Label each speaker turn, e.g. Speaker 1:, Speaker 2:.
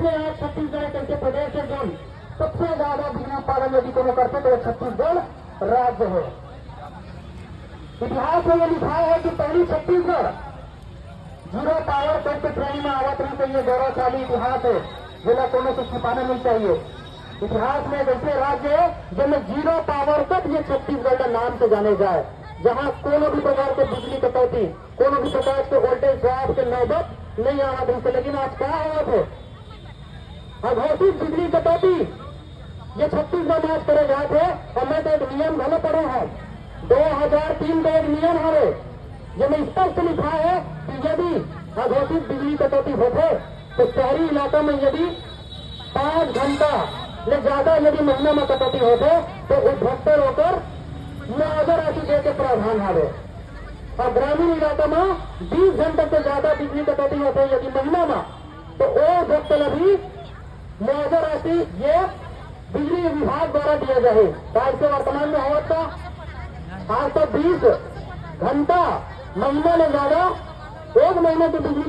Speaker 1: इसलिए आज छत्तीसगढ़ एक ऐसे प्रदेश है जो सबसे ज्यादा बिजली उत्पादन यदि कोनो करते तो छत्तीसगढ़ राज्य है। इतिहास में यह लिखा है कि पहली छत्तीसगढ़ जीरो पावर करके ट्रेन में आवत रही, तो ये गौरवशाली इतिहास है जिला कोनो से छिपाना नहीं चाहिए। इतिहास में एक ऐसे राज्य है जिनमें जीरो पावर तक ये छत्तीसगढ़ का नाम से जाने जाए, जहां कोनो भी प्रकार के बिजली कटौती, कोनो भी प्रकार के वोल्टेज ड्रॉप के नौबत नहीं आना ढंग से। लेकिन आज क्या हुआ थे, अघोषित बिजली कटौती ये छत्तीसगढ़ में आज करे गए थे। और मैं तो एक नियम भले पढ़े हैं, 2003 का एक नियम है जिसमें स्पष्ट लिखा है कि यदि अघोषित बिजली कटौती होते तो शहरी इलाकों में यदि 5 घंटा ले ज्यादा यदि महीने में कटौती होते तो उपभोक्ता होकर मुआवजा राशि दे के प्रावधान है। और ग्रामीण इलाकों में 20 घंटे से ज्यादा बिजली कटौती होते यदि महीना में, तो वो उपभोक्ता भी मुआवजा राशि ये बिजली विभाग द्वारा दिया जाए। आज से वर्तमान में होता आज तो 20 घंटा महीने में ज्यादा एक महीने की बिजली